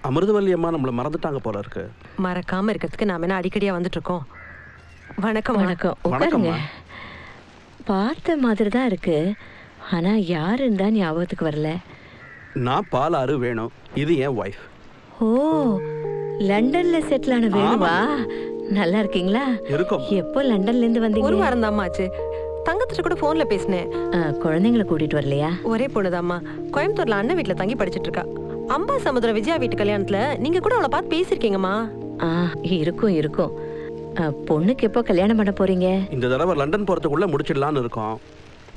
அமிர்தவல்லி அம்மா நம்மள மறந்துட்டாங்க போல இருக்கு. மறக்காம இருக்கிறதுக்கு நாம என்ன அடிக்கடியா வந்துட்டு இருக்கோம். வணக்கம். வணக்கம். உட்காருங்க. பார்த்த மாதிரி தான் இருக்கு, ஆனா யாருன்னு தான் ஞாபகத்துக்கு வரல. நான் பாலாறு வேணும், இது என் வைஃப். ஓ, லண்டன்ல செட்டில் ஆன வேணுவா? நல்லா இருக்கீங்களா? இருக்கும். எப்போ லண்டன்ல இருந்து வந்தீங்க? ஒரு வாரம் தாம்மா ஆச்சு. தங்கத்திட்ட கூட போன்ல பேசினேன். குழந்தைங்களை கூட்டிட்டு வரலையா? ஒரே பொண்ணுதாம்மா, கோயம்புத்தூர்ல அண்ணன் வீட்டுல தங்கி படிச்சிட்டு இருக்கா. அம்பா சமுத்திர விஜயா வீட்டு கல்யாணத்துல நீங்க கூட அவளை பார்த்து பேசிருக்கீங்கம்மா. இருக்கும் இருக்கும். பொண்ணுக்கு எப்போ கல்யாணம் பண்ண போறீங்க? இந்த தடவை லண்டன் போறதுக்குள்ள முடிச்சிடலான்னு இருக்கோம்.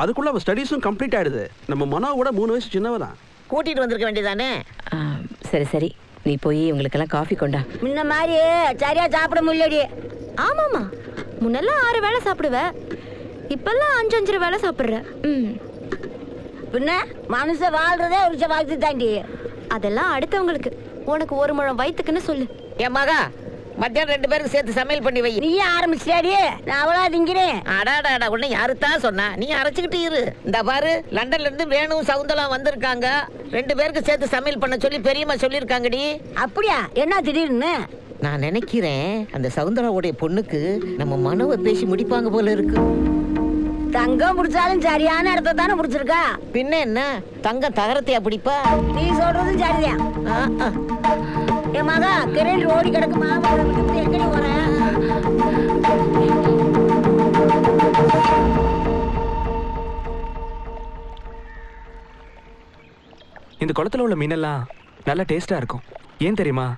அதுக்குள்ள அவ ஸ்டடீஸும் கம்ப்ளீட் ஆயிடுது. நம்ம மனோவோட 3 வயசு சின்னவதான். கூட்டிட்டு வந்திருக்க வேண்டியதானே? சரி சரி, நீ போய் இவங்களுக்கெல்லாம் காஃபி கொண்டா. முன்ன மாதிரி சரியா சாப்பிட முடியலடி. ஆமாமா, முன்னெல்லாம் 6 வேளை சாப்பிடுவ, இப்பெல்லாம் 5 வேளை சாப்பிடுற. பின்ன மனுஷன் வாழ்றதே ஒரு வாழ்க்கை தாண்டி. அதெல்லாம் அடுத்தவங்களுக்கு, உனக்கு 1 முழம் வயிற்றுக்குன்னு சொல்லு. என் மகா மத்தியானம் 2 பேருக்கு சேர்த்து சமையல் பண்ணி வை. நீயே ஆரம்பிச்சியாடி, நான் அவ்வளோ திங்கிறேன். அடாடாடா, உன்னை யாருத்தான் சொன்னா? நீ அரைச்சிக்கிட்டு இரு. இந்த பாரு, லண்டன்ல இருந்து வேணும் சவுந்தலாம் வந்திருக்காங்க. 2 பேருக்கு சேர்த்து சமையல் பண்ண சொல்லி பெரியம்மா சொல்லியிருக்காங்கடி. அப்படியா? என்ன திடீர்னு? நான் நினைக்கிறேன் அந்த சவுந்தராவுடைய பொண்ணுக்கு நம்ம மனோவை பேசி முடிப்பாங்க போல இருக்கு. தங்கம் முடிச்சாலும் சரியான இடத்த தானே முடிச்சிருக்கா. பின்ன என்ன, தங்கம் தகரத்தையா பிடிப்பா? நீ சொல்றதும் சரிதான். என் மகா கிரேன் ஓடி கிடக்குமா, எங்கடி போற? இந்த குளத்துல உள்ள மீனெல்லாம் நல்லா டேஸ்டா இருக்கும். ஏன் தெரியுமா?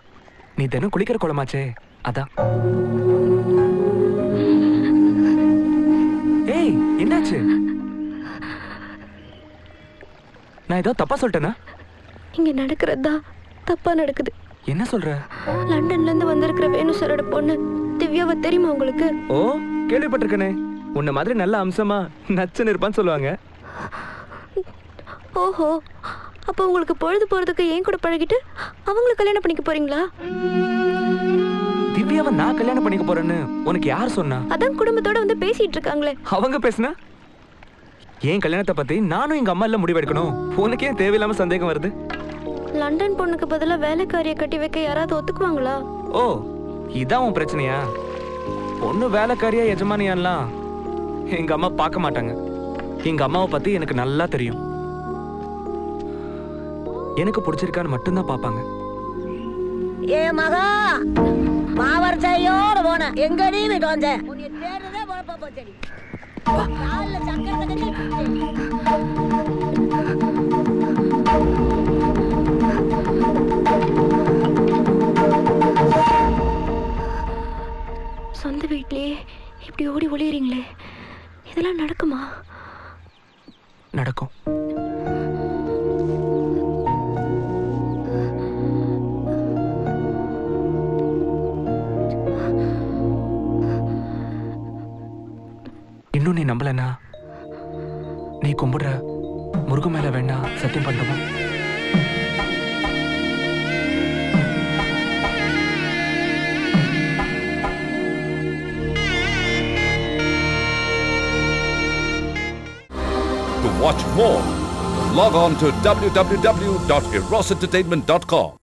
நீ தினம் குளிக்கிற குளமாச்சே, அதான். ஏய், என்னாச்சு? நான் ஏதோ தப்பா சொல்லிட்டேனா? இங்க நடக்கிறதா தப்பா நடக்குது. என்ன சொல்ற? லண்டன்ல இருந்து வந்திருக்கிற வேணு சாரோட பொண்ணு திவ்யாவை தெரியுமா உங்களுக்கு? ஓ, கேள்விப்பட்டிருக்கனே. உன்ன மாதிரி நல்ல அம்சமா நச்சுன்னு இருப்பான்னு சொல்லுவாங்க. ஓஹோ, அப்போ உங்களுக்கு பொழுது போறதுக்கு ஏன் கூட பழகிட்டு அவங்களுக்கு கல்யாணம் பண்ணிக்க போறீங்களா? திவ்யாவை நான் கல்யாணம் பண்ணிக்க போறேன்னு உனக்கு யார் சொன்னா? அதான் குடும்பத்தோட வந்து பேசிட்டு இருக்காங்களே. அவங்க பேசுனா? ஏன் கல்யாணத்தை பத்தி நானும் எங்க அம்மா எல்லாம் முடிவெடுக்கணும். உனக்கு ஏன் தேவையில்லாம சந்தேகம் வருது? லண்டன் பொண்ணுக்கு பதிலா வேலைக்காரியை கட்டி வைக்க யாராவது ஒத்துக்குவாங்களா? ஓ, இதான் உன் பிரச்சனையா? பொண்ணு வேலைக்காரியா எஜமானியான்லாம் எங்க அம்மா பார்க்க மாட்டாங்க. எங்க அம்மாவை பத்தி எனக்கு நல்லா தெரியும். எனக்கு பிடிச்சிருக்கான்னு மட்டும்தான் பார்ப்பாங்க. ஏ மகா, மாவரசையோட போன எங்கடி வீட்டு வந்த? உன்னை தேடுறதே போறப்ப போச்சடி. கால்ல சக்கரை தண்ணி. சொந்த வீட்லயே இப்படி ஓடி ஒளியறீங்களே, இதெல்லாம் நடக்குமா? நடக்கும். இன்னும் நீ நம்பலனா, நீ கும்பிடுற முருகன் மேல வேணா சத்தியம் பண்ணுமா? To watch more, log on to www.erosentertainment.com.